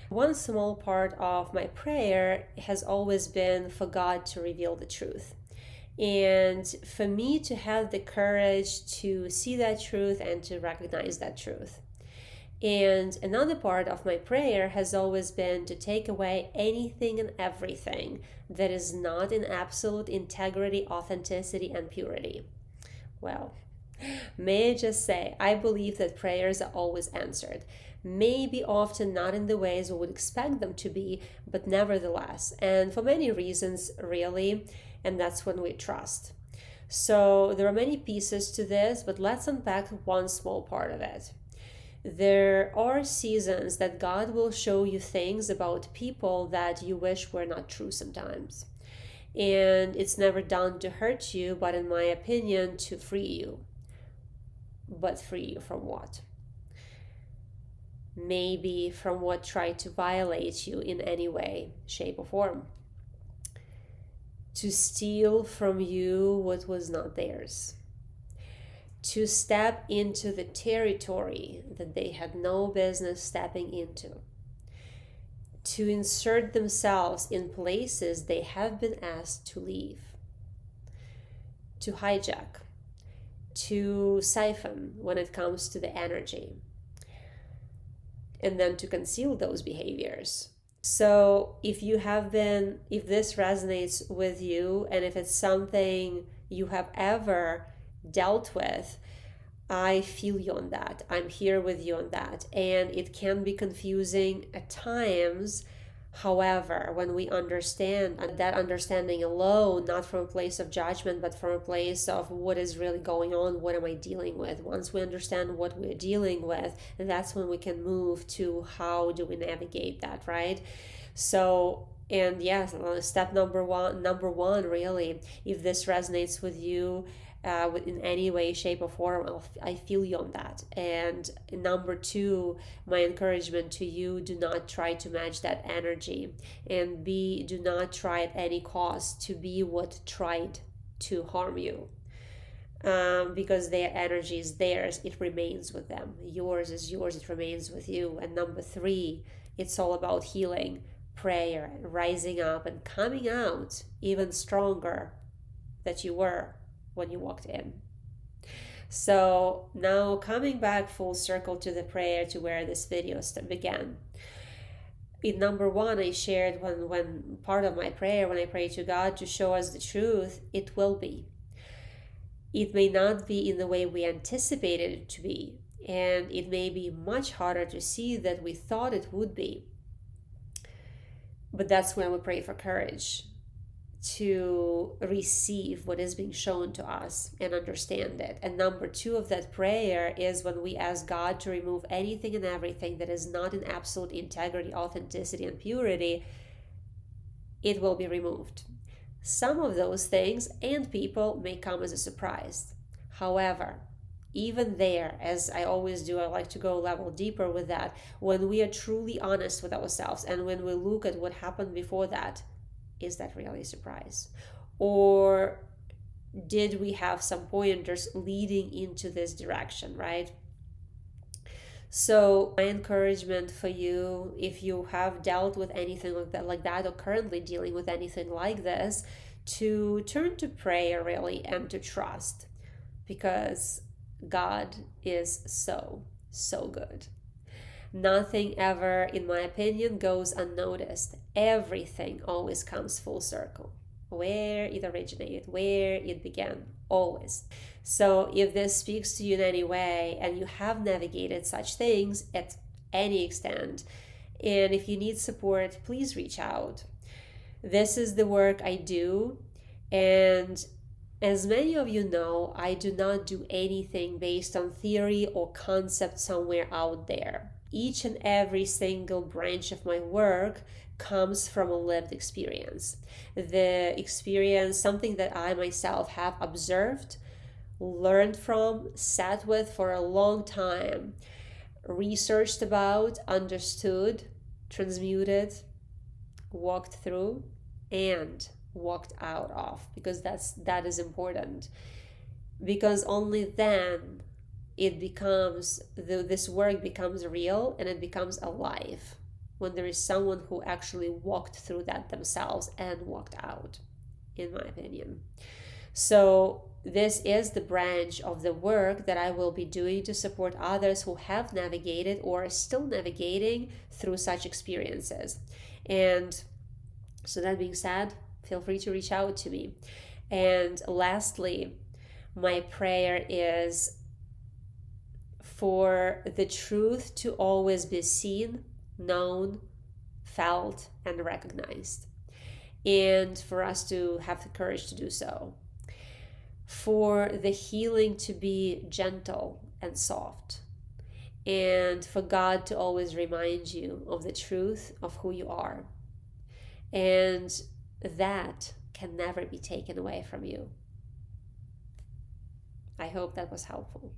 One small part of my prayer has always been for God to reveal the truth. And for me to have the courage to see that truth and to recognize that truth. And another part of my prayer has always been to take away anything and everything that is not in absolute integrity, authenticity, and purity. Well, may I just say, I believe that prayers are always answered. Maybe often not in the ways we would expect them to be, but nevertheless, and for many reasons, really, and that's when we trust. So there are many pieces to this, but let's unpack one small part of it. There are seasons that God will show you things about people that you wish were not true sometimes. And it's never done to hurt you, but in my opinion, to free you. But free you from what? Maybe from what tried to violate you in any way, shape, or form. To steal from you what was not theirs. To step into the territory that they had no business stepping into. To insert themselves in places they have been asked to leave. To hijack. To siphon when it comes to the energy. And then to conceal those behaviors. So if this resonates with you, and if it's something you have ever dealt with, I feel you on that. I'm here with you on that. And it can be confusing at times. However, when we understand that understanding alone, not from a place of judgment, but from a place of what is really going on, what am I dealing with? Once we understand what we're dealing with, that's when we can move to how do we navigate that, right? So, and yes, step number one, really, if this resonates with you, in any way, shape, or form, I feel you on that. And number two, my encouragement to you: do not try to match that energy, and do not try at any cost to be what tried to harm you. Because their energy is theirs, it remains with them. Yours is yours, it remains with you. And number three, it's all about healing, prayer, and rising up and coming out even stronger than you were when you walked in. So now coming back full circle to the prayer, to where this video began. In number one, I shared when part of my prayer, when I pray to God to show us the truth, it will be. It may not be in the way we anticipated it to be, and it may be much harder to see than we thought it would be. But that's when we pray for courage to receive what is being shown to us and understand it. And number two of that prayer is when we ask God to remove anything and everything that is not in absolute integrity, authenticity, and purity. It will be removed. Some of those things and people may come as a surprise. However, even there, as I always do, I like to go a level deeper with that. When we are truly honest with ourselves and when we look at what happened before that, is that really a surprise? Or did we have some pointers leading into this direction, right? So my encouragement for you, if you have dealt with anything like that, or currently dealing with anything like this, to turn to prayer really and to trust, because God is so good. Nothing ever, in my opinion, goes unnoticed. Everything always comes full circle. Where it originated, where it began, always. So if this speaks to you in any way and you have navigated such things at any extent, and if you need support, please reach out. This is the work I do, and as many of you know, I do not do anything based on theory or concept somewhere out there. Each and every single branch of my work comes from a lived experience. The experience, something that I myself have observed, learned from, sat with for a long time, researched about, understood, transmuted, walked through, and walked out of, because that is important. Because only then it becomes this work becomes real and it becomes alive. when there is someone who actually walked through that themselves and walked out, in my opinion. So this is the branch of the work that I will be doing to support others who have navigated or are still navigating through such experiences. And so that being said, feel free to reach out to me. And lastly, my prayer is for the truth to always be seen, known, felt, and recognized, and for us to have the courage to do so. For the healing to be gentle and soft, and for God to always remind you of the truth of who you are. And that can never be taken away from you. I hope that was helpful.